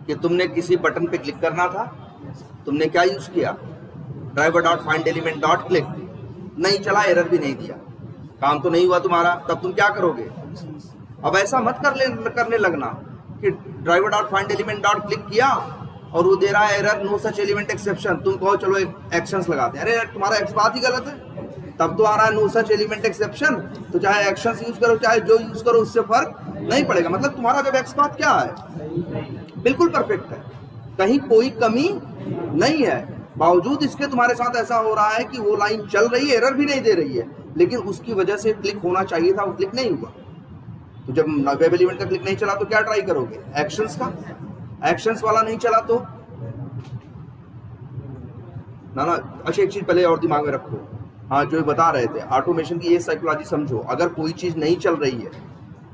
कि तुमने किसी बटन पे क्लिक करना था, तुमने क्या यूज किया, driver dot find element dot click, नहीं चला, एरर भी नहीं दिया, काम तो नहीं हुआ तुम्हारा, तब तुम क्या करोगे। अब ऐसा मत करने लगना कि driver dot find element dot click किया और वो दे रहा है error no such element exception, तुम कहो चलो एक्शंस लगाते हैं, अरे तुम्हारा एक्स बात ही गलत है, तब तो आ रहा है नो सच एलिमेंट एक्सेप्शन, तो चाहे एक्शंस यूज करो चाहे जो यूज करो उससे फर्क नहीं पड़ेगा। मतलब तुम्हारा वेब एक्स बात क्या है, बिल्कुल परफेक्ट है, कहीं कोई कमी नहीं है, बावजूद इसके तुम्हारे साथ ऐसा हो रहा है कि वो लाइन चल रही है, एरर भी नहीं दे रही है, लेकिन उसकी वजह से क्लिक होना चाहिए था, वो क्लिक नहीं हुआ। तो जब वेब एलिमेंट का क्लिक नहीं चला तो क्या ट्राई करोगे, एक्शंस का, एक्शंस वाला नहीं चला तो ना। अच्छा एक चीज पहले और दिमाग में रखो, हाँ जो बता रहे थे ऑटोमेशन की ये साइकोलॉजी समझो, अगर कोई चीज नहीं चल रही है,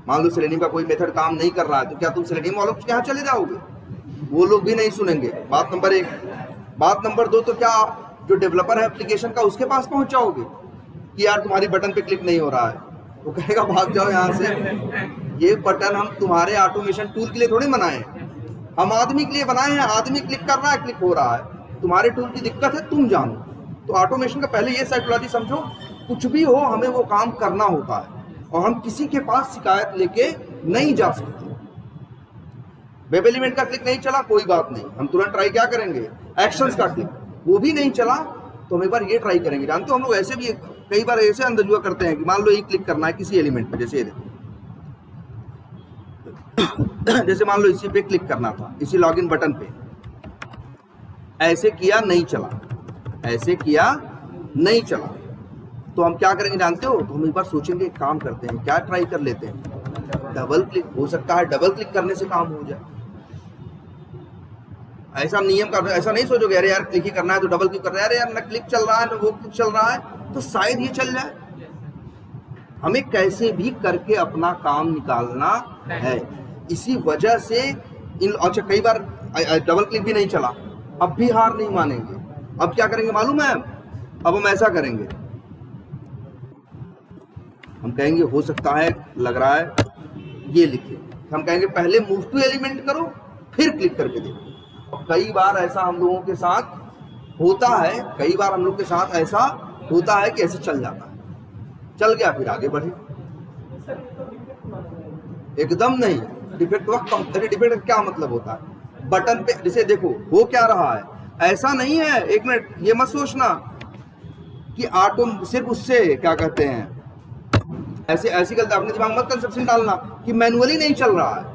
मान लो सेलेनियम का कोई मेथड काम नहीं कर रहा है, तो क्या तुम सेलेनियम वालों के यहाँ चले जाओगे, वो लोग भी नहीं सुनेंगे, बात नंबर 1। बात नंबर 2, तो क्या जो डेवलपर है एप्लीकेशन का उसके पास पहुंच जाओगे कि यार तुम्हारी बटन पे क्लिक नहीं हो रहा है, वो कहेगा भाग जाओ यहाँ से, ये बटन हम तुम्हारे ऑटोमेशन टूल के लिए थोड़ी बनाए हैं, हम आदमी के लिए बनाए हैं, आदमी क्लिक कर रहा है, क्लिक हो रहा है, तुम्हारे टूल की दिक्कत है, तुम जानो। तो ऑटोमेशन का पहले ये साइकोलॉजी समझो, कुछ भी हो हमें वो काम करना होता है और हम किसी के पास शिकायत लेके नहीं जा सकते। वेब एलिमेंट का क्लिक नहीं चला, कोई बात नहीं, हम तुरंत ट्राई क्या करेंगे, एक्शंस का क्लिक, वो भी नहीं चला तो हम एक बार ये ट्राई करेंगे। जानते हो हम लोग ऐसे भी कई बार ऐसे अंदजुआ करते हैं कि मान लो ये क्लिक करना है किसी एलिमेंट पे, जैसे ये देखो जैसे मान लो इसी पे क्लिक करना था, इसी लॉगिन बटन पे, ऐसे किया नहीं चला, ऐसे किया नहीं चला, तो हम क्या करेंगे जानते हो, तो हम एक बार सोचेंगे, काम करते हैं, क्या ट्राई कर लेते हैं, डबल क्लिक, हो सकता है डबल क्लिक करने से काम हो जाए। ऐसा नियम का ऐसा नहीं सोचोगे अरे यार क्लिक ही करना है तो डबल क्लिक कर रहे हैं, अरे यार ना क्लिक चल रहा है ना वो क्लिक चल रहा है, तो शायद ये चल जाए। हमें कैसे भी करके अपना काम निकालना है, इसी वजह से अच्छा कई बार डबल क्लिक भी नहीं चला, अब भी हार नहीं मानेंगे, अब क्या करेंगे मालूम है, अब हम ऐसा करेंगे, हम कहेंगे हो सकता है लग रहा है ये लिखे, हम कहेंगे पहले मूव टू एलिमेंट करो फिर क्लिक करके देखो। कई बार ऐसा हम लोगों के साथ होता है, कई बार हम लोग के साथ ऐसा होता है कि ऐसे चल जाता है, चल गया फिर आगे बढ़े, एकदम नहीं। डिफेक्ट वक्त डिफेक्ट क्या मतलब होता है, बटन पे जैसे देखो हो क्या रहा है, ऐसा नहीं है, एक मिनट ये मत सोचना कि ऑटो सिर्फ उससे क्या कहते हैं, ऐसे ऐसी गलती अपने दिमाग में कंसेप्शन डालना कि मैनुअली नहीं चल रहा है,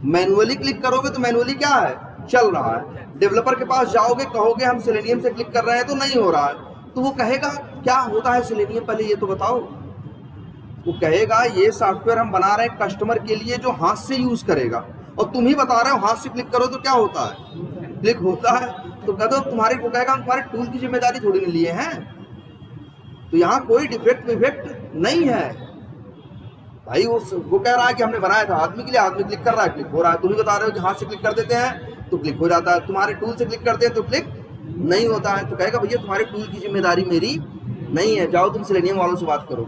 मैनुअली क्लिक करोगे तो मैनुअली क्या है, चल रहा है। डेवलपर के पास जाओगे कहोगे हम सेलेनियम से क्लिक कर रहे हैं तो नहीं हो रहा है, तो वो कहेगा क्या होता है सेलेनियम, पहले ये तो बताओ, वो कहेगा ये सॉफ्टवेयर हम बना रहे हैं कस्टमर के लिए जो हाथ से यूज करेगा, और तुम ही बता रहे हो हाथ से क्लिक करो तो क्या होता है, क्लिक होता है, तो कह दो तुम्हारे को कहेगा हम तुम्हारे टूल की जिम्मेदारी थोड़ी नहीं लिए हैं, तो यहाँ कोई डिफेक्ट विफेक्ट नहीं है भाई, वो कह रहा है कि हमने बनाया था आदमी के लिए, आदमी क्लिक कर रहा है क्लिक हो रहा है, तुम ही बता रहे हो कि हाथ से क्लिक कर देते हैं तो क्लिक हो जाता है, तुम्हारे टूल से क्लिक करते हैं तो क्लिक नहीं होता है, तो कहेगा भैया तुम्हारे टूल की जिम्मेदारी मेरी नहीं है, जाओ तुम सेलेनियम वालों से बात करो,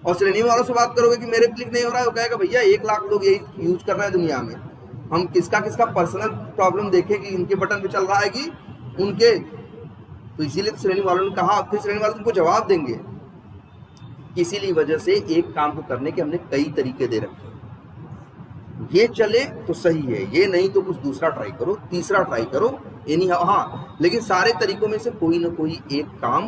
और सेलेनियम वालों से बात करोगे कि मेरे क्लिक नहीं हो रहा है, वो कहेगा भैया 1 लाख लोग यही यूज कर रहे हैं दुनिया में, हम किसका किसका पर्सनल प्रॉब्लम देखें कि इनके बटन पे चल रहा है कि उनके, तो इसीलिए सेलेनियम वालों ने कहा, फिर सेलेनियम वाले तुमको जवाब देंगे, इसीलिए वजह से एक काम को करने के हमने कई तरीके दे रखे, ये चले तो सही है, ये नहीं तो कुछ दूसरा ट्राई करो, तीसरा ट्राई करो, यानी हाँ, लेकिन सारे तरीकों में से कोई ना कोई एक काम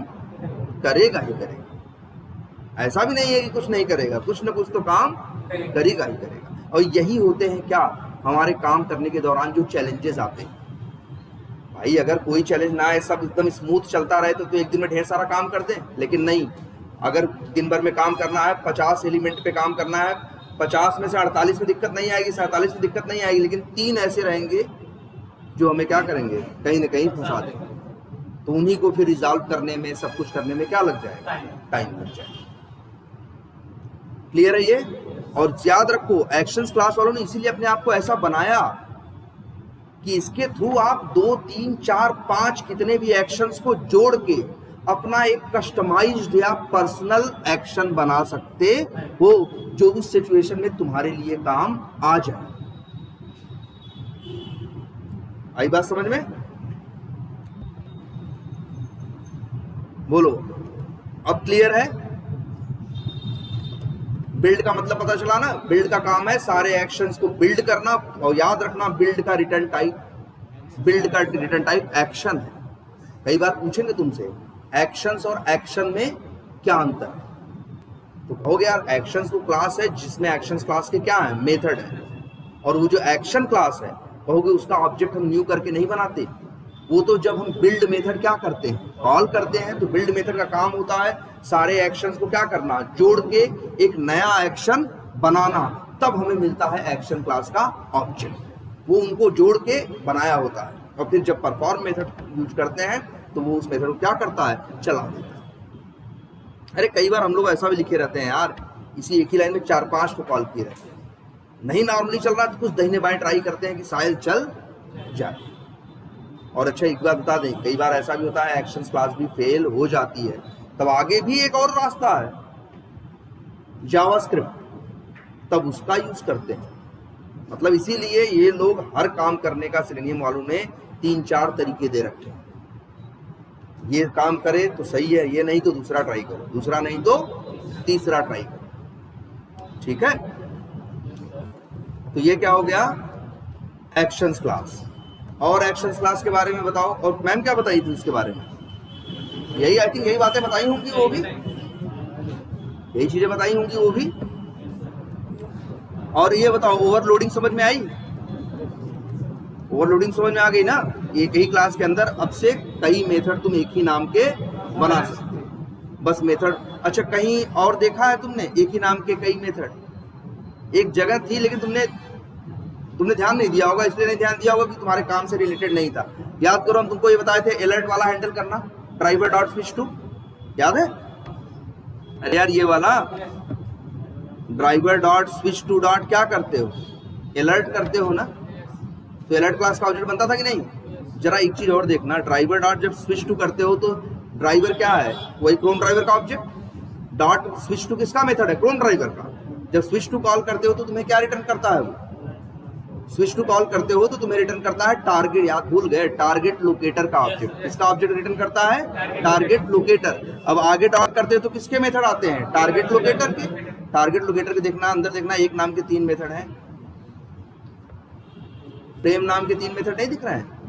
करेगा ही करेगा, ऐसा भी नहीं है कि कुछ नहीं करेगा, कुछ ना कुछ तो काम करेगा ही करेगा। और यही होते हैं क्या हमारे काम करने के दौरान जो चैलेंजेस आते हैं, भाई अगर कोई चैलेंज ना आए, सब एकदम स्मूथ चलता रहे तो एक दिन में ढेर सारा काम कर दें, लेकिन नहीं, अगर दिन भर में काम करना है, 50 एलिमेंट पे काम करना है, 50 में से 48 में दिक्कत नहीं आएगी, 47 में दिक्कत नहीं आएगी, लेकिन 3 ऐसे रहेंगे जो हमें क्या करेंगे, कहीं ना कहीं फंसा देंगे, तो उन्हीं को फिर रिजॉल्व करने में, सब कुछ करने में क्या लग जाएगा, टाइम लग जाएगा। क्लियर है ये? और याद रखो एक्शंस क्लास वालों ने इसीलिए अपने आप को ऐसा बनाया कि इसके थ्रू आप 2, 3, 4, 5 कितने भी एक्शंस को जोड़ के अपना एक कस्टमाइज्ड या पर्सनल एक्शन बना सकते हो, जो उस सिचुएशन में तुम्हारे लिए काम आ जाए। आई बात समझ में? बोलो, अब क्लियर है? बिल्ड का मतलब पता चला ना? बिल्ड का काम है सारे एक्शंस को बिल्ड करना, और याद रखना बिल्ड का रिटर्न टाइप एक्शन है। कई बार पूछेंगे तुमसे एक्शंस और एक्शन में क्या अंतर है, तो कहोगे यार एक्शंस वो क्लास है जिसमें एक्शंस क्लास के क्या है, मेथड है, और वो जो एक्शन क्लास है कहोगे उसका ऑब्जेक्ट हम न्यू करके नहीं बनाते, वो तो जब हम बिल्ड मेथड क्या करते हैं, कॉल करते हैं, तो बिल्ड मेथड का काम होता है सारे एक्शंस को क्या करना, जोड़ के एक नया एक्शन बनाना, तब हमें मिलता है एक्शन क्लास का ऑब्जेक्ट। वो उनको जोड़ के बनाया होता है, और फिर जब परफॉर्म मेथड यूज करते हैं तो वो उस मेथड को क्या करता है, चला देता है। अरे कई बार हम लोग ऐसा भी लिखे रहते हैं यार, इसी एक ही लाइन में 4-5 को कॉल किए रहते हैं, नहीं नॉर्मली चल रहा तो कुछ दाहिने बाएं ट्राई करते हैं कि शायद चल जाए। और अच्छा एक बात बता दें, कई बार ऐसा भी होता है एक्शंस क्लास भी फेल हो जाती है, तब आगे भी एक और रास्ता है जावास्क्रिप्ट, तब उसका यूज करते हैं। मतलब इसीलिए ये लोग हर काम करने का सेलेनियम वालों ने 3-4 तरीके दे रखे हैं, ये काम करे तो सही है, ये नहीं तो दूसरा ट्राई करो, दूसरा नहीं तो तीसरा ट्राई करो, ठीक है। तो ये क्या हो गया, एक्शंस क्लास। और एक्शंस क्लास के बारे में बताओ, और मैम क्या बताई थी उसके बारे में, यही आई थिंक यही बातें बताई होंगी वो भी, यही चीजें बताई होंगी वो भी। और ये बताओ ओवरलोडिंग समझ में आई? ओवरलोडिंग समझ में आ गई ना? एक ही क्लास के अंदर अब से कई मेथड तुम एक ही नाम के बना सकते हो, बस मेथड। अच्छा कहीं और देखा है तुमने एक ही नाम के कई मेथड? एक जगह थी लेकिन तुमने ध्यान नहीं दिया होगा, इसलिए नहीं ध्यान दिया होगा कि तुम्हारे काम से रिलेटेड नहीं था। याद करो हम तुमको ये बताए थे अलर्ट वाला हैंडल करना, ड्राइवर डॉट स्विच टू, याद है? अरे यार ये वाला driver dot switch to dot क्या करते हो, अलर्ट करते हो ना, तो अलर्ट क्लास का ऑब्जेक्ट बनता था कि नहीं? जरा एक चीज और देखना, ड्राइवर डॉट जब स्विच टू करते हो तो ड्राइवर क्या है, वही क्रोम ड्राइवर का ऑब्जेक्ट। डॉट स्विच टू किसका मेथड है, क्रोम ड्राइवर का। जब स्विच टू कॉल करते हो तो तुम्हें क्या रिटर्न करता है, वो स्विच टू कॉल करते हो तो तुम्हें रिटर्न करता है टारगेट, याद भूल गए, टारगेट लोकेटर का ऑब्जेक्ट। किसका ऑब्जेक्ट रिटर्न करता है, टारगेट लोकेटर। अब आगे डॉट करते हो तो किसके मेथड आते हैं, टारगेट लोकेटर के। टारगेट लोकेटर के देखना, अंदर देखना, एक नाम के 3 मेथड हैं, फ्रेम नाम के 3 मेथड नहीं दिख रहे हैं?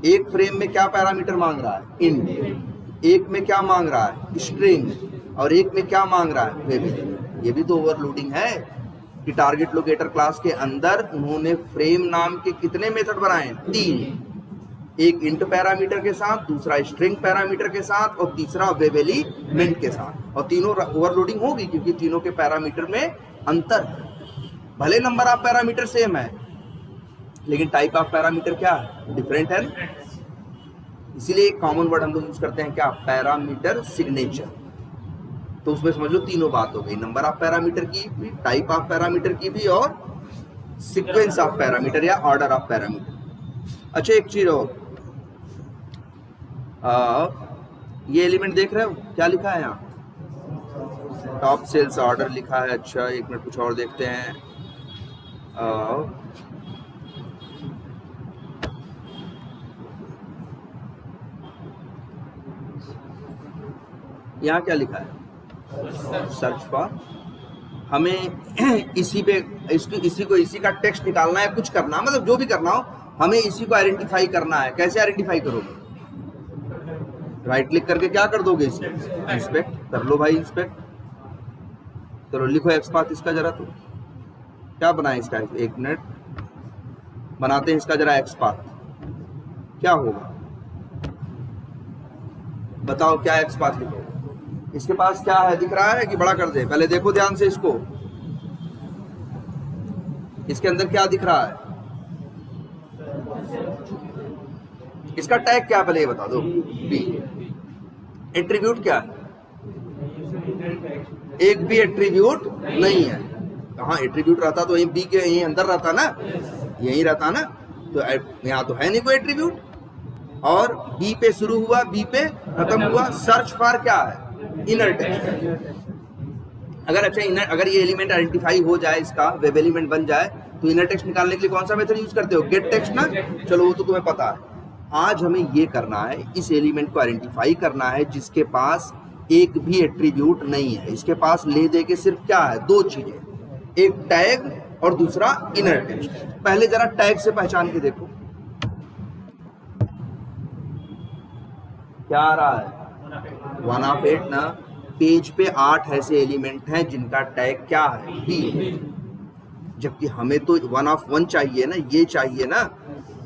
एक फ्रेम में क्या पैरामीटर मांग रहा है, इंट, एक में क्या मांग रहा है, स्ट्रिंग, और एक में क्या मांग रहा है, वेरिएबल। ये भी तो ओवरलोडिंग है कि टारगेट लोकेटर क्लास के अंदर उन्होंने फ्रेम नाम के कितने मेथड बनाए, 3, एक इंट पैरामीटर के साथ, दूसरा स्ट्रिंग पैरामीटर के साथ, और तीसरा वेरिएबल के साथ। और तीनों ओवरलोडिंग होगी क्योंकि तीनों के पैरामीटर में अंतर है। भले नंबर ऑफ पैरामीटर सेम है लेकिन टाइप ऑफ पैरामीटर क्या है, डिफरेंट है। इसीलिए एक कॉमन वर्ड हम लोग यूज करते हैं क्या, पैरामीटर सिग्नेचर। तो उसमें समझ लो तीनों बात हो गई, नंबर ऑफ पैरामीटर की भी, टाइप ऑफ पैरामीटर की भी, और सीक्वेंस ऑफ पैरामीटर या ऑर्डर ऑफ पैरामीटर। अच्छा एक चीज और, ये एलिमेंट देख रहे हो क्या लिखा है यहाँ, टॉप सेल्स ऑर्डर लिखा है। अच्छा एक मिनट कुछ और देखते हैं, यहाँ क्या लिखा है, सर्च फॉर। हमें इसी पे इसी का टेक्स्ट निकालना है, कुछ करना, मतलब जो भी करना हो हमें इसी को आइडेंटिफाई करना है। कैसे आइडेंटिफाई करोगे, राइट क्लिक करके क्या कर दोगे, इसे इंस्पेक्ट कर लो भाई, इंस्पेक्ट। चलो लिखो एक्सपाथ इसका जरा, तो क्या बनाए इसका, एक मिनट बनाते हैं इसका जरा एक्सपाथ, क्या होगा बताओ, क्या एक्सपाथ लिखो। इसके पास क्या है, दिख रहा है कि बड़ा कर दे, पहले देखो ध्यान से इसको, इसके अंदर क्या दिख रहा है, इसका टैग क्या, पहले ये बता दो। बी। एट्रीब्यूट क्या है, एक भी एट्रीब्यूट नहीं है। कहाँ एट्रीब्यूट रहता तो यही बी के यहीं अंदर रहता ना, यहीं रहता ना, तो यहाँ तो है नहीं कोई एट्रीब्यूट। और बी पे शुरू हुआ, बी पे खत्म हुआ। सर्च फॉर क्या है, इनर टेक्स्ट। अगर अच्छा इनर, अगर ये एलिमेंट आइडेंटिफाई हो जाए, इसका वेब एलिमेंट बन जाए, तो तो इनर टेक्स्ट निकालने के लिए कौन सा मेथड यूज करते हो? गेट टेक्स्ट ना। चलो वो तो तुम्हें पता है। आज हमें ये करना है, इस एलिमेंट को आइडेंटिफाई करना है जिसके पास एक भी एट्रीब्यूट नहीं है। इसके पास ले दे के सिर्फ क्या है? दो चीजें, एक टैग और दूसरा इनर टेक्स्ट। पहले जरा टैग से पहचान के देखो क्या आ रहा है। 1 ऑफ 8 ना। पेज पे 8 ऐसे एलिमेंट हैं जिनका टैग क्या है? बी है। जबकि हमें तो 1 ऑफ 1 चाहिए ना, ये चाहिए ना।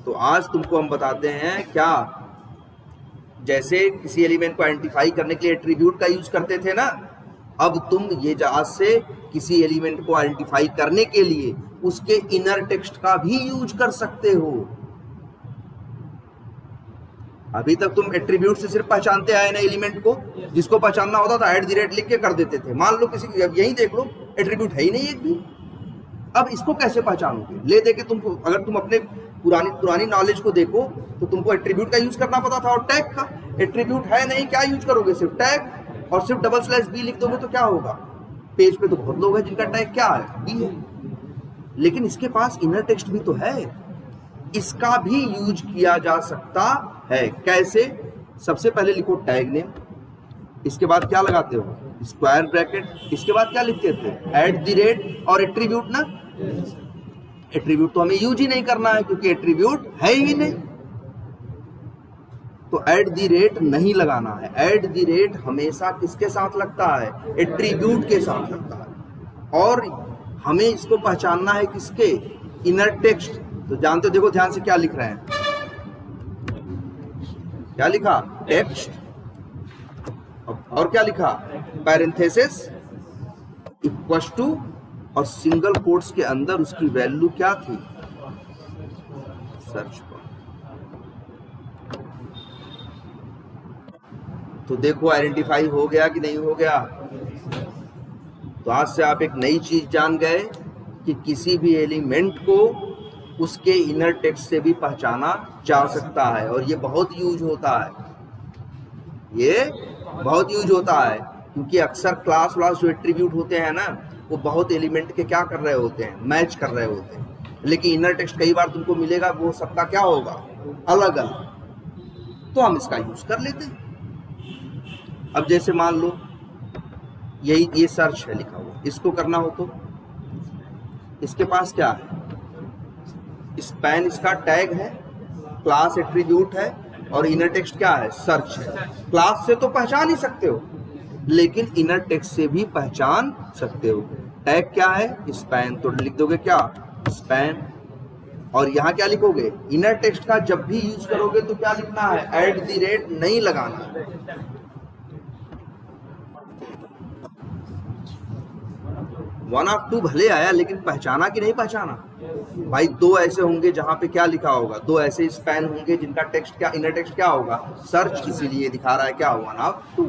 तो आज तुमको हम बताते हैं क्या, जैसे किसी एलिमेंट को आइडेंटिफाई करने के लिए एट्रीब्यूट का यूज करते थे ना, अब तुम ये आज से किसी एलिमेंट को आइडेंटिफाई करने के लिए उसके इनर टेक्स्ट का भी यूज कर सकते हो। अभी तक तुम एट्रीब्यूट से सिर्फ पहचानते आए ना एलिमेंट को, जिसको पहचानना होता था @ लिख के कर देते थे। मान लो किसी, यही देख लो, एट्रीब्यूट है ही नहीं एक भी। अब इसको कैसे पहचानोगे? ले दे के तुमको, अगर तुम अपने पुरानी नॉलेज को देखो तो तुमको एट्रीब्यूट का यूज करना पता था और टैग का। एट्रीब्यूट है नहीं, क्या यूज करोगे? सिर्फ टैग। और सिर्फ /b लिख दोगे तो क्या होगा? पेज पे तो बहुत लोग हैं जिनका टैग क्या है? बी है। लेकिन इसके पास इनर टेक्स्ट भी तो है, इसका भी यूज किया जा सकता है। कैसे? सबसे पहले लिखो टैग नेम, इसके बाद क्या लगाते हो? स्क्वायर ब्रैकेट, इसके बाद क्या लिखते थे? @ और एट्रीब्यूट ना। एट्रीब्यूट तो हमें यूज ही नहीं करना है क्योंकि एट्रीब्यूट है ही नहीं, तो @ नहीं लगाना है। @ हमेशा किसके साथ लगता है? एट्रीब्यूट के साथ लगता है। और हमें इसको पहचानना है किसके? Inner text. तो जानते हो, देखो ध्यान से क्या लिख रहे हैं। क्या लिखा? टेक्स्ट। और क्या लिखा? पैरेंथेसिस इक्वल्स टू, और सिंगल कोट्स के अंदर उसकी वैल्यू क्या थी? सर्च पर। तो देखो आइडेंटिफाई हो गया कि नहीं हो गया? तो आज से आप एक नई चीज जान गए कि किसी भी एलिमेंट को उसके इनर टेक्स्ट से भी पहचाना जा सकता है। और ये बहुत यूज होता है, ये बहुत यूज होता है, क्योंकि अक्सर क्लास जो एट्रीब्यूट होते हैं ना, वो बहुत एलिमेंट के क्या कर रहे होते हैं? मैच कर रहे होते हैं। लेकिन इनर टेक्स्ट कई बार तुमको मिलेगा, वो सबका क्या होगा? अलग अलग। तो हम इसका यूज कर लेते हैं। अब जैसे मान लो ये सर्च है लिखा हुआ, इसको करना हो तो इसके पास क्या है? स्पैन इसका टैग है, क्लास एट्रीब्यूट है, और इनर टेक्स्ट क्या है? सर्च है। क्लास से तो पहचान ही सकते हो, लेकिन इनर टेक्स्ट से भी पहचान सकते हो। टैग क्या है? स्पैन। तो लिख दोगे क्या? स्पैन। और यहाँ क्या लिखोगे? इनर टेक्स्ट का जब भी यूज करोगे तो क्या लिखना है? @ नहीं लगाना है। वन ऑफ 2 भले आया, लेकिन पहचाना कि नहीं पहचाना? भाई 2 ऐसे होंगे जहां पे क्या लिखा होगा? 2 ऐसे स्पैन होंगे जिनका टेक्स्ट क्या, इनर टेक्स्ट क्या होगा? सर्च। इसीलिए दिखा रहा है क्या? 1 ऑफ 2।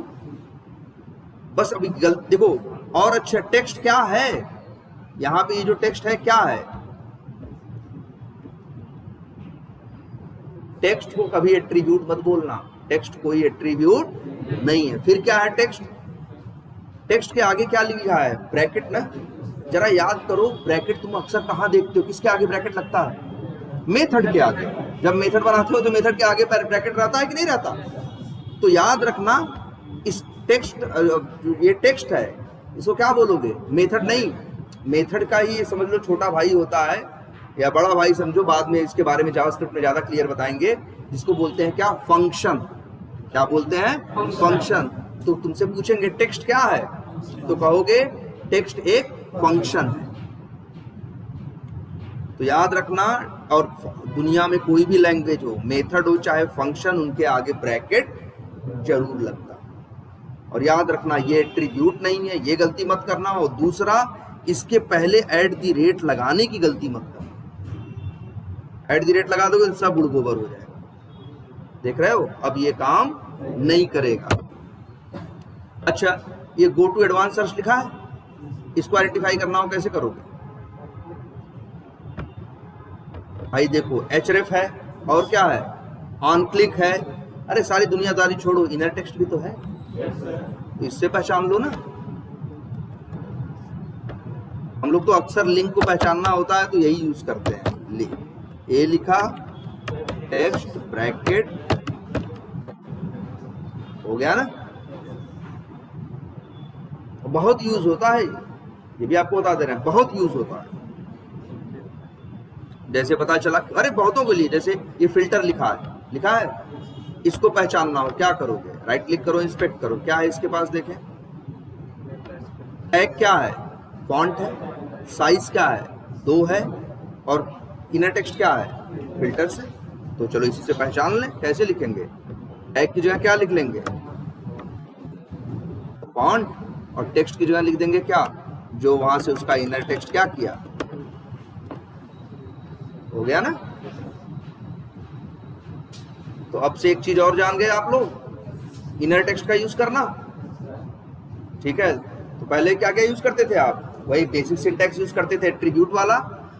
बस अभी देखो, और अच्छा टेक्स्ट क्या है? यहां पे ये जो टेक्स्ट है क्या है? टेक्स्ट को कभी एट्रीब्यूट मत बोलना, टेक्स्ट कोई एट्रीब्यूट नहीं है। फिर क्या है टेक्स्ट? टेक्स्ट के आगे क्या लिखा है? ब्रैकेट ना। जरा याद करो, ब्रैकेट तुम अक्सर कहां देखते हो? किसके आगे ब्रैकेट लगता है? मेथड के आगे। जब मेथड बनाते हो तो मेथड के आगे ब्रैकेट रहता है कि नहीं रहता? तो याद रखना, इस टेक्स्ट, ये टेक्स्ट है, इसको क्या बोलोगे? मेथड नहीं। मेथड का ही समझ लो छोटा भाई होता है, या बड़ा भाई समझो, बाद में इसके बारे में जावास्क्रिप्ट में ज्यादा क्लियर बताएंगे, जिसको बोलते हैं क्या? फंक्शन। क्या बोलते हैं? फंक्शन। तो तुमसे पूछेंगे टेक्स्ट क्या है, तो कहोगे टेक्स्ट एक फंक्शन है। तो याद रखना, और दुनिया में कोई भी लैंग्वेज हो, मेथड हो चाहे फंक्शन, उनके आगे ब्रैकेट जरूर लगता है। और याद रखना, ये एट्रीब्यूट नहीं है, ये गलती मत करना। और दूसरा, इसके पहले @ लगाने की गलती मत करना। @ लगा दोगे तो सब उड़गोबर हो जाएगा। देख रहे हो? अब ये काम नहीं करेगा। अच्छा, ये गो टू एडवांस सर्च लिखा है, इसको आइडेंटिफाई करना हो कैसे करोगे? भाई देखो href है, और क्या है? ऑन क्लिक है। अरे सारी दुनियादारी छोड़ो, इनर टेक्स्ट भी तो है, तो इससे पहचान लो ना। हम लोग लोग तो अक्सर लिंक को पहचानना होता है तो यही यूज करते हैं। ए लिखा, टेक्स्ट ब्रैकेट, हो गया ना। बहुत यूज होता है, ये भी आपको बता दे रहे हैं, बहुत यूज होता है। जैसे पता चला, अरे बहुतों के लिए, जैसे ये फिल्टर लिखा है, इसको पहचानना हो, क्या करोगे? राइट क्लिक करो, इंस्पेक्ट करो, क्या है इसके पास, देखें टैग क्या है, फॉन्ट है, साइज क्या है 2 है, और इनर टेक्स्ट क्या है, फिल्टर से। तो चलो इसी से पहचान लें। कैसे लिखेंगे? टैग की जगह क्या लिख लेंगे, फॉन्ट, और टेक्स्ट की जगह लिख देंगे क्या, जो वहां से उसका इनर टेक्स्ट क्या किया। हो गया ना। तो अब से एक चीज और जान गए आप लोग, इनर टेक्स्ट का यूज करना। ठीक है, तो पहले क्या क्या यूज करते थे आप? वही बेसिक सिंटैक्स यूज करते थे, एट्रीब्यूट वाला,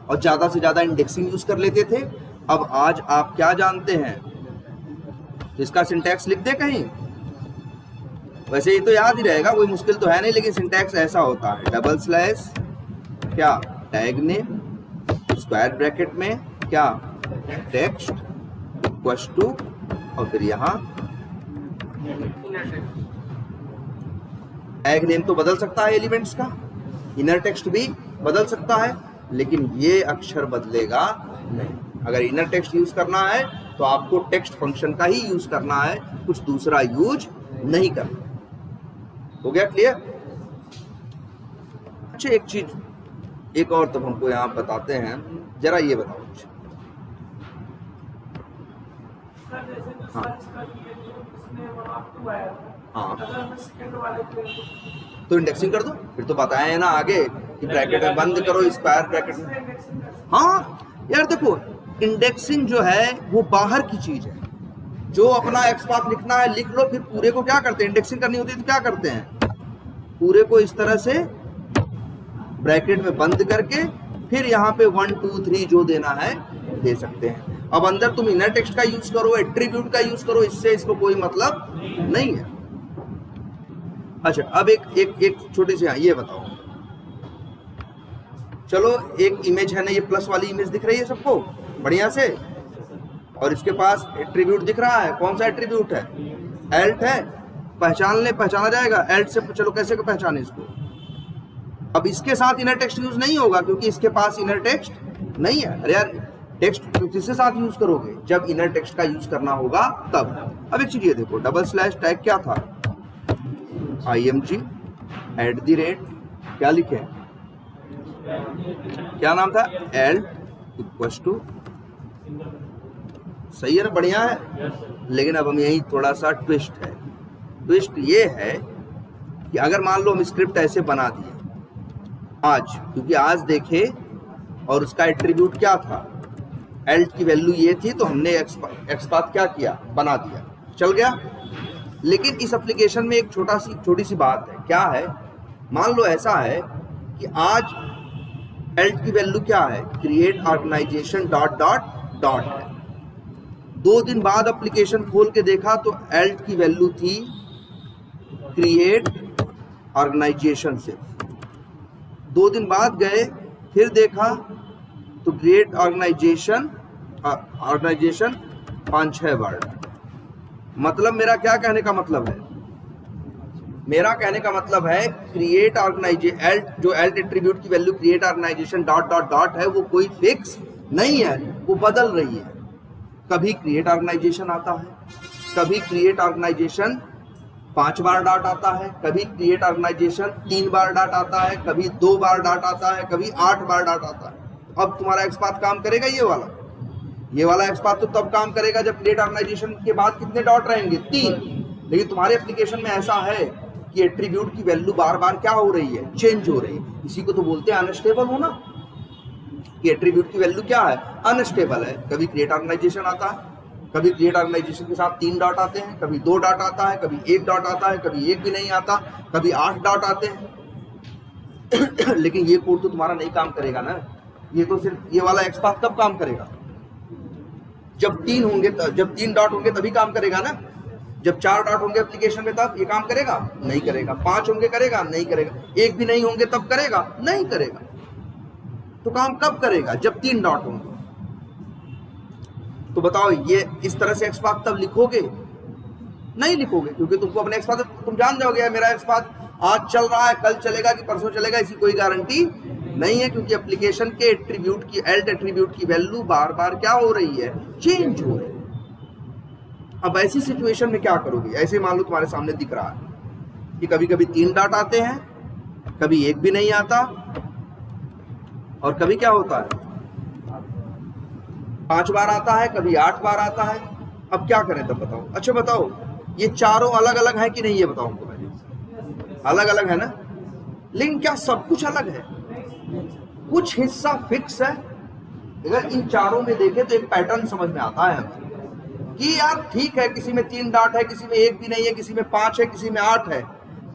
और ज्यादा से ज्यादा इंडेक्सिंग यूज कर लेते थे। अब आज आप क्या जानते हैं, इसका सिंटैक्स लिख दे कहीं। वैसे ये तो याद ही रहेगा, कोई मुश्किल तो है नहीं, लेकिन सिंटैक्स ऐसा होता है, डबल स्लैश क्या, टैग नेम, स्क्वायर ब्रैकेट में क्या, टेक्स्ट इक्वल्स टू, और फिर यहां टैग नेम तो बदल सकता है एलिमेंट्स का, इनर टेक्स्ट भी बदल सकता है, लेकिन ये अक्षर बदलेगा नहीं। अगर इनर टेक्स्ट यूज करना है तो आपको टेक्स्ट फंक्शन का ही यूज करना है, कुछ दूसरा यूज नहीं करना। हो गया क्लियर? अच्छा, एक चीज एक और तब हमको यहां बताते हैं, जरा ये बताओ। हाँ, तो इंडेक्सिंग कर दो, फिर तो बताया है ना आगे कि ब्रैकेट में बंद करो, स्क्वायर ब्रैकेट में। हाँ यार देखो, इंडेक्सिंग जो है वो बाहर की चीज है, जो अपना एक्सपाथ लिखना है लिख लो, फिर पूरे को क्या करते हैं, इंडेक्सिंग करनी होती है तो क्या करते हैं, पूरे को इस तरह से ब्रैकेट में बंद करके फिर यहाँ पे 1 2 3 जो देना है दे सकते हैं। अब अंदर तुम इनर टेक्स्ट का यूज करो, एट्रीब्यूट का यूज करो, इससे इसको कोई मतलब नहीं है। अच्छा, अब एक छोटी सी ये बताओ, चलो एक इमेज है ना, ये प्लस वाली इमेज दिख रही है सबको बढ़िया से, और इसके पास एट्रीब्यूट दिख रहा है। कौन सा एट्रीब्यूट है? एल्ट है। पहचाना जाएगा एल्ट से। चलो कैसे को पहचाने इसको? अब इसके साथ इनर टेक्स्ट यूज नहीं होगा क्योंकि इसके पास इनर टेक्स्ट नहीं है। अरे यार, टेक्स्ट किसके साथ यूज करोगे? जब इनर टेक्स्ट का यूज करना होगा तब। अब एक चीज ये देखो, डबल स्लैश टैग क्या था, IMG @ क्या लिखे, क्या नाम था, एल्ट इक्वल्स टू। सही है ना, बढ़िया है। लेकिन अब हम यही थोड़ा सा ट्विस्ट है। ट्विस्ट ये है कि अगर मान लो हम स्क्रिप्ट ऐसे बना दिए आज, क्योंकि आज देखे और उसका एट्रीब्यूट क्या था, एल्ट की वैल्यू ये थी, तो हमने एक्सपाथ क्या किया, बना दिया, चल गया। लेकिन इस एप्लीकेशन में एक छोटी सी बात है। क्या है? मान लो ऐसा है कि आज एल्ट की वैल्यू क्या है, क्रिएट ऑर्गेनाइजेशन डॉट है। 2 दिन बाद एप्लीकेशन खोल के देखा तो एल्ट की वैल्यू थी क्रिएट ऑर्गेनाइजेशन से। 2 दिन बाद गए फिर देखा तो क्रिएट ऑर्गेनाइजेशन 5-6 वर्ड। मतलब मेरा क्या कहने का मतलब है? मेरा कहने का मतलब है क्रिएट ऑर्गेनाइजेशन, जो एल्ट एट्रीब्यूट की वैल्यू क्रिएट ऑर्गेनाइजेशन डॉट है, वो कोई फिक्स नहीं है, वो बदल रही है। कभी क्रिएट ऑर्गेनाइजेशन आता है, कभी क्रिएट ऑर्गेनाइजेशन 5 बार डॉट आता है, कभी क्रिएट ऑर्गेनाइजेशन 3 बार डॉट आता है, कभी 2 बार डॉट आता है, कभी 8 बार डॉट आता है। अब तुम्हारा एक्सपाथ काम करेगा ये वाला एक्सपाथ तो तब काम करेगा जब क्रिएट ऑर्गेनाइजेशन के बाद कितने डॉट रहेंगे, 3। लेकिन तुम्हारे एप्लीकेशन में ऐसा है कि एट्रीब्यूट की वैल्यू बार बार क्या हो रही है, चेंज हो रही है। इसी को तो बोलते हैं अनस्टेबल होना, कि एट्रीब्यूट की वैल्यू क्या है, अनस्टेबल है। कभी क्रिएट ऑर्गेनाइजेशन आता है, कभी क्रिएट ऑर्गेनाइजेशन के साथ 3 डॉट आते हैं, कभी 2 डॉट आता है, कभी 1 डॉट आता है, कभी 1 भी नहीं आता, कभी 8 डॉट आते हैं। लेकिन ये कोड तो तुम्हारा नहीं काम करेगा ना। ये तो सिर्फ ये वाला एक्सपाथ कब काम करेगा, जब 3 होंगे, जब 3 डॉट होंगे तभी काम करेगा ना। जब 4 डॉट होंगे एप्लीकेशन में तब ये काम करेगा, नहीं करेगा। 5 होंगे करेगा, नहीं करेगा। 1 भी नहीं होंगे तब करेगा, नहीं करेगा। तो काम कब करेगा? जब 3 डॉट होंगे। तो बताओ ये इस तरह से एक्स पाथ तब लिखोगे? नहीं लिखोगे, क्योंकि तुमको अपने एक्स पाथ तुम जान जाओगे मेरा एक्स पाथ आज चल रहा है, कल चलेगा कि परसों चलेगा, इसकी कोई गारंटी नहीं है, क्योंकि एप्लीकेशन के एट्रीब्यूट की एल्ट एट्रीब्यूट की वैल्यू बार बार क्या हो रही है? चेंज हो रही है। अब ऐसी सिचुएशन में क्या करोगे? ऐसे मान लो तुम्हारे सामने दिख रहा है कि कभी कभी 3 डॉट आते हैं, कभी एक भी नहीं आता, और कभी क्या होता है 5 बार आता है, कभी 8 बार आता है। अब क्या करें तब बताओ? अच्छा बताओ ये चारों अलग अलग है कि नहीं, ये बताओ हमको पहले। अलग अलग है ना, लेकिन क्या सब कुछ अलग है? कुछ हिस्सा फिक्स है। अगर इन चारों में देखें तो एक पैटर्न समझ में आता है हमें कि यार ठीक है, किसी में 3 डॉट है, किसी में एक भी नहीं है, किसी में 5 है, किसी में 8 है,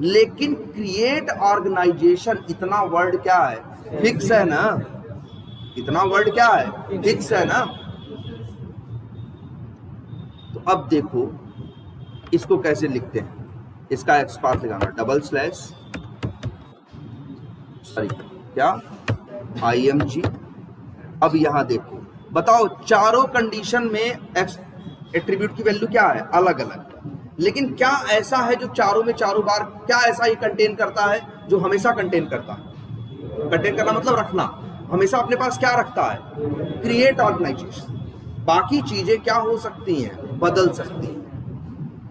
लेकिन क्रिएट ऑर्गेनाइजेशन इतना वर्ड क्या है? फिक्स है ना। इतना वर्ड क्या है? फिक्स है ना। तो अब देखो इसको कैसे लिखते हैं। इसका एक्स पाथ लगाना डबल स्लैश सॉरी क्या IMG। अब यहां देखो, बताओ चारों कंडीशन में एक्स एट्रीब्यूट की वैल्यू क्या है? अलग अलग। लेकिन क्या ऐसा है जो चारों में चारों बार क्या ऐसा ही कंटेन करता है जो हमेशा कंटेन करता है? कंटेन करना मतलब रखना, हमेशा अपने पास क्या रखता है? Create organisation. बाकी चीजें क्या हो सकती हैं? बदल सकती हैं।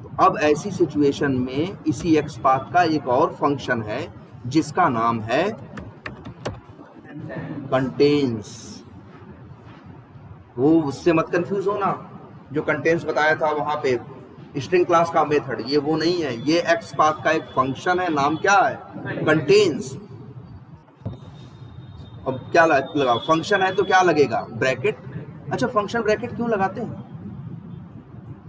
तो अब ऐसी सिचुएशन में इसी एक्स पाथ का एक और फंक्शन है जिसका नाम है कंटेन्स। वो उससे मत कंफ्यूज होना, जो कंटेन्स बताया था वहां पे स्ट्रिंग क्लास का मेथड, ये वो नहीं है। ये एक्स पाथ का एक फंक्शन है, नाम क्या है? कंटेन्स। अब क्या लगा? फंक्शन है तो क्या लगेगा? ब्रैकेट। अच्छा फंक्शन ब्रैकेट क्यों लगाते हैं?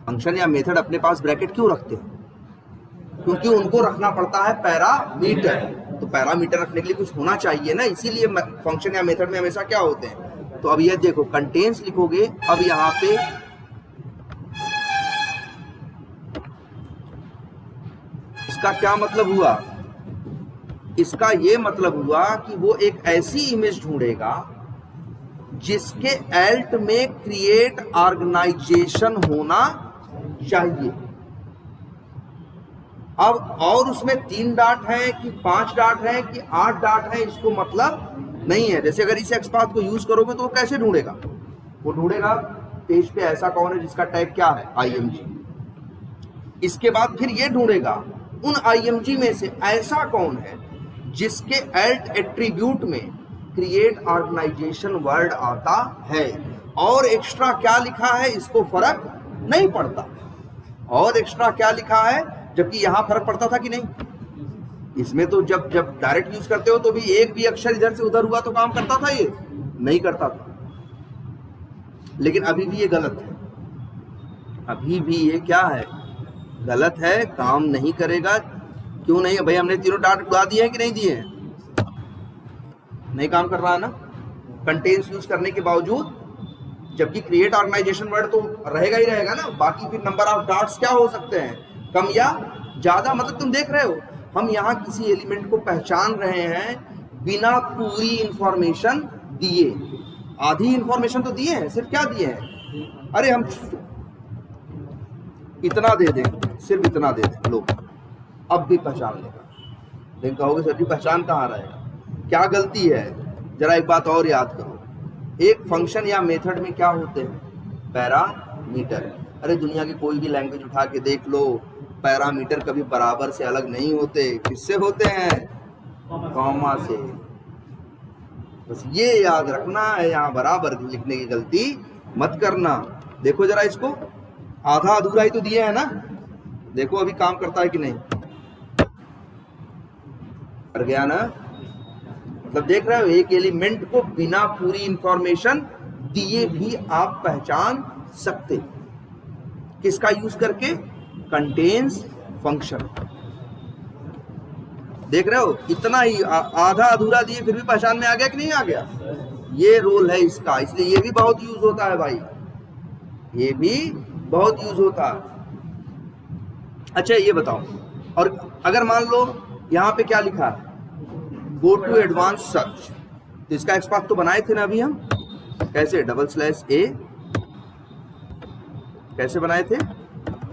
फंक्शन या मेथड अपने पास ब्रैकेट क्यों रखते हैं? क्योंकि उनको रखना पड़ता है पैरामीटर। तो पैरामीटर रखने के लिए कुछ होना चाहिए ना, इसीलिए फंक्शन या मेथड में हमेशा क्या होते हैं? तो अब ये देखो कंटेन्स लिखोगे। अब यहां पे इसका क्या मतलब हुआ? इसका ये मतलब हुआ कि वो एक ऐसी इमेज ढूंढेगा जिसके एल्ट में क्रिएट ऑर्गेनाइजेशन होना चाहिए। अब और उसमें 3 डॉट है कि 5 डॉट है कि 8 डॉट है, इसको मतलब नहीं है। जैसे अगर इस एक्स पाथ को यूज करोगे तो वो कैसे ढूंढेगा? वो ढूंढेगा पेज पे ऐसा कौन है जिसका टैग क्या है? IMG। इसके बाद फिर ये ढूंढेगा उन IMG में से ऐसा कौन है जिसके एल्ट एट्रीब्यूट में क्रिएट ऑर्गेनाइजेशन वर्ड आता है, और एक्स्ट्रा क्या लिखा है इसको फर्क नहीं पड़ता। और एक्स्ट्रा क्या लिखा है, जबकि यहां फर्क पड़ता था कि नहीं? इसमें तो जब डायरेक्ट यूज करते हो तो भी एक भी अक्षर इधर से उधर हुआ तो काम करता था, ये नहीं करता था। लेकिन अभी भी ये गलत है, अभी भी ये क्या है? गलत है, काम नहीं करेगा। क्यों नहीं है भाई? हमने तीनों डॉट उड़ा दिए हैं कि नहीं दिए हैं? नहीं काम कर रहा है ना कंटेन्स यूज करने के बावजूद, जबकि क्रिएट ऑर्गेनाइजेशन वर्ड तो रहेगा ही रहेगा ना। बाकी फिर नंबर ऑफ डॉट्स क्या हो सकते हैं? कम या ज्यादा। मतलब तुम देख रहे हो हम यहाँ किसी एलिमेंट को पहचान रहे हैं बिना पूरी इंफॉर्मेशन दिए। आधी इंफॉर्मेशन तो दिए हैं, सिर्फ क्या दिए हैं? अरे हम इतना दे दें, सिर्फ इतना दे दें, लो अब भी पहचान लेगा। लेकिन कहोगे सर जी पहचान कहाँ रहेगा? क्या गलती है? जरा एक बात और याद करो, एक फंक्शन या मेथड में क्या होते हैं? पैरामीटर। अरे दुनिया की कोई भी लैंग्वेज उठा के देख लो, पैरामीटर कभी बराबर से अलग नहीं होते। किससे होते हैं? कॉमा से। बस ये याद रखना है, यहाँ बराबर लिखने की गलती मत करना। देखो जरा इसको, आधा अधूरा ही तो दिए है ना, देखो अभी काम करता है कि नहीं। कर गया ना? मतलब देख रहे हो, एक एलिमेंट को बिना पूरी इंफॉर्मेशन दिए भी आप पहचान सकते। किसका यूज करके? Contains function. देख रहे हो, इतना ही आधा अधूरा दिए फिर भी पहचान में आ गया कि नहीं आ गया? ये रोल है इसका, इसलिए ये भी बहुत यूज होता है भाई, ये भी बहुत यूज होता है। अच्छा ये बताओ, और अगर मान लो यहां पे क्या लिखा है? गो टू एडवांस सर्च, तो इसका एक्स पाथ तो बनाए थे ना अभी हम, कैसे, डबल स्लैश ए, कैसे बनाए थे,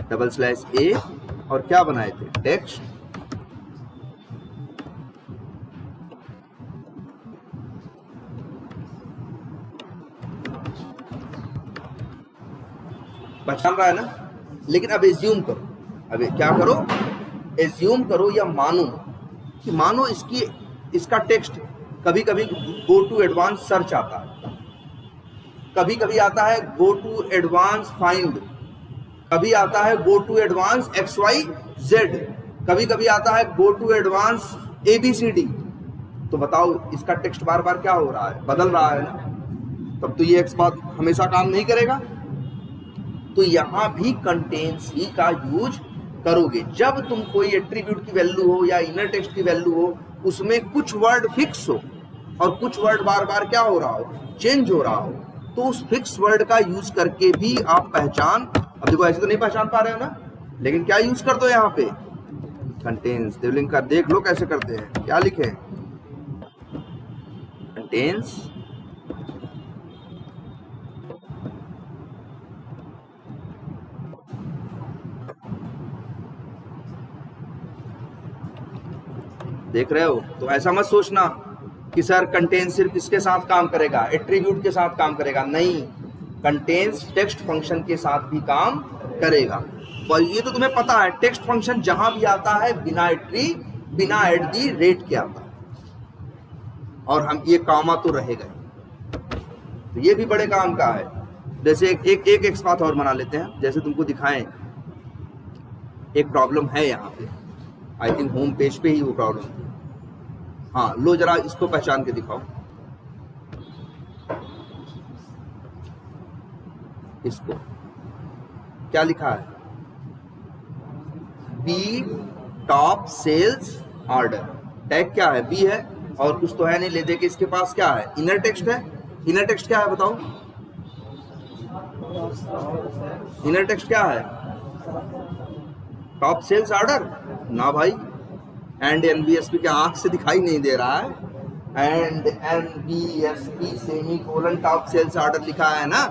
डबल स्लैश ए, और क्या बनाए थे, टेक्स्ट, पहचान रहा है ना। लेकिन अब एज्यूम करो, अब क्या करो, एज्यूम करो या मानो कि मानो इसका टेक्स्ट कभी कभी गो टू एडवांस सर्च आता है, कभी कभी आता है गो टू एडवांस फाइंड, कभी आता है गो टू एडवांस XYZ, कभी कभी आता है गो टू एडवांस ABCD। तो बताओ इसका टेक्स्ट बार बार क्या हो रहा है, बदल रहा है ना, तब तो ये एक्स पाथ हमेशा काम नहीं करेगा। तो यहां भी कंटेन्स ही का यूज करोगे। जब तुम कोई एट्रीब्यूट की वैल्यू हो या इनर टेक्स्ट की वैल्यू हो, उसमें कुछ वर्ड फिक्स हो और कुछ वर्ड बार बार क्या हो रहा हो, चेंज हो रहा हो, तो उस फिक्स वर्ड का यूज करके भी आप पहचान, अब देखो ऐसे तो नहीं पहचान पा रहे हो ना, लेकिन क्या यूज कर दो यहाँ पे, कंटेन्स। देवलिंग का देख लो कैसे करते हैं, क्या लिखे, कंटेन्स देख रहे हो। तो ऐसा मत सोचना कि सर कंटेन्स सिर्फ इसके साथ काम करेगा, एट्रीब्यूट के साथ काम करेगा, नहीं, कंटेन्स टेक्स्ट फंक्शन के साथ भी काम करेगा। और ये तो तुम्हें पता है, टेक्स्ट फंक्शन जहां भी आता है बिना एट्री, बिना एट दी रेट के आता है, और हम ये कामा तो रहेगा, तो ये भी बड़े काम का है। जैसे एक एक्स पाथ और बना लेते हैं, जैसे तुमको दिखाएं, एक प्रॉब्लम है यहाँ पे, आई थिंक होम पेज पे ही वो प्रॉब्लम थी। हाँ लो जरा इसको पहचान के दिखाओ, इसको क्या लिखा है, B top sales order, tag क्या है, बी है और कुछ तो है नहीं, ले दे के इसके पास क्या है, इनर टेक्स्ट है। इनर टेक्स्ट क्या है बताओ, इनर टेक्स्ट क्या है, टॉप सेल्स ऑर्डर ना भाई, एंड NBSP के आंख से दिखाई नहीं दे रहा है, and NBSP semicolon top sales order लिखा है ना,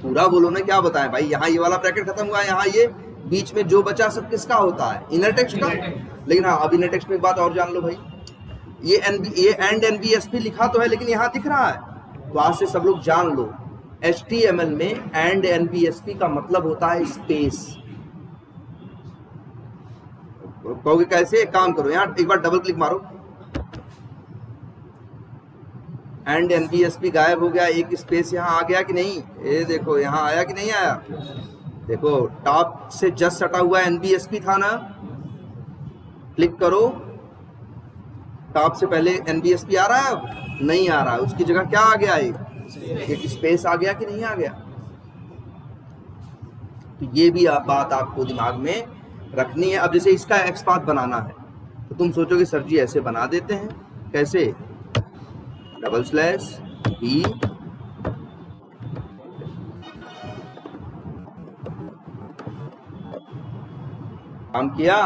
पूरा बोलो ना, क्या बताएं भाई, यहाँ ये वाला ब्रैकेट खत्म हुआ है, यहाँ ये बीच में जो बचा सब किसका होता है, इनर टेक्स्ट का। लेकिन हाँ अब इनर टेक्स्ट में एक बात और जान लो भाई, ये एंड NBSP लिखा तो है लेकिन यहाँ दिख रहा है, तो आज से सब लोग जान लो, HTML में एंड NBSP का मतलब होता है स्पेस। कहोगे कैसे, एक काम करो, यहाँ एक बार डबल क्लिक मारो, एंड NBSP गायब हो गया, एक स्पेस यहाँ आ गया कि नहीं, ये देखो यहाँ आया कि नहीं आया, देखो टॉप से जस्ट सटा हुआ NBSP था ना, क्लिक करो, टॉप से पहले NBSP आ रहा है, अब नहीं आ रहा है, उसकी जगह क्या आ गया, एक स्पेस आ गया कि नहीं आ गया। तो ये भी बात आपको दिमाग में रखनी है। अब जैसे इसका एक्स पाथ बनाना है, तो तुम सोचोगे सर जी ऐसे बना देते हैं, कैसे, डबल स्लैश बी काम किया।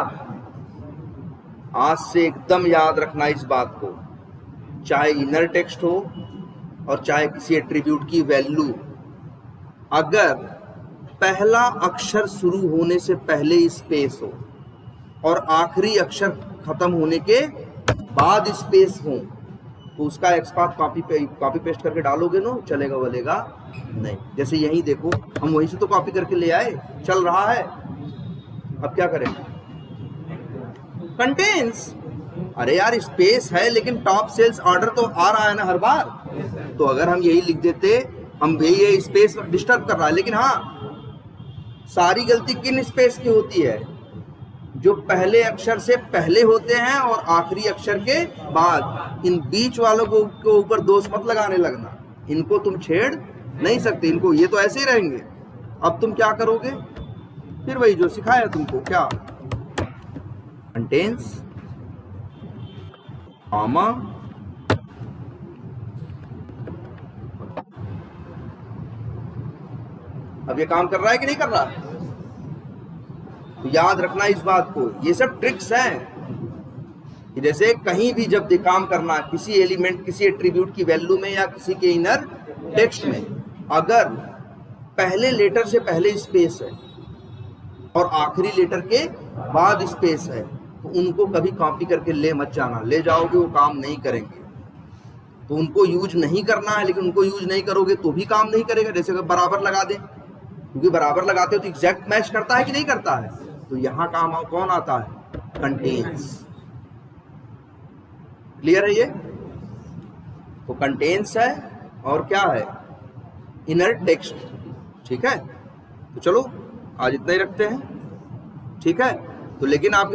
आज से एकदम याद रखना इस बात को, चाहे इनर टेक्स्ट हो और चाहे किसी एट्रीब्यूट की वैल्यू, अगर पहला अक्षर शुरू होने से पहले स्पेस हो और आखिरी अक्षर खत्म होने के बाद स्पेस हो, तो उसका एक्स पाथ कॉपी पेस्ट करके डालोगे ना, चलेगा बोलेगा नहीं। जैसे यही देखो, हम वहीं से तो कॉपी करके ले आए, चल रहा है, अब क्या करें, कंटेन्स, अरे यार स्पेस है लेकिन टॉप सेल्स ऑर्डर तो आ रहा है ना हर बार, तो अगर हम यही लिख देते, हम ये स्पेस डिस्टर्ब कर रहा है। लेकिन हाँ, सारी गलती किन स्पेस की होती है, जो पहले अक्षर से पहले होते हैं और आखिरी अक्षर के बाद। इन बीच वालों को ऊपर दोष मत लगाने लगना, इनको तुम छेड़ नहीं सकते, इनको, ये तो ऐसे ही रहेंगे। अब तुम क्या करोगे, फिर वही जो सिखाया तुमको, क्या, कंटेन्स कॉमा, अब ये काम कर रहा है कि नहीं कर रहा, तो याद रखना इस बात को, ये सब ट्रिक्स हैं, कि जैसे कहीं भी जब काम करना है किसी एलिमेंट किसी एट्रीब्यूट की वैल्यू में या किसी के इनर टेक्स्ट में, अगर पहले लेटर से पहले स्पेस है और आखिरी लेटर के बाद स्पेस है तो उनको कभी कॉपी करके ले मत जाना, ले जाओगे वो काम नहीं करेंगे। तो उनको यूज नहीं करना है, लेकिन उनको यूज नहीं करोगे तो भी काम नहीं करेगा। जैसे अगर बराबर लगा दें, क्योंकि बराबर लगाते हो तो एग्जैक्ट मैच करता है कि नहीं करता है, तो यहां काम कौन आता है, कंटेन्स। क्लियर है ये? तो कंटेन्स है और क्या है, इनर टेक्स्ट। ठीक है, तो चलो आज इतना ही रखते हैं। ठीक है, तो लेकिन आप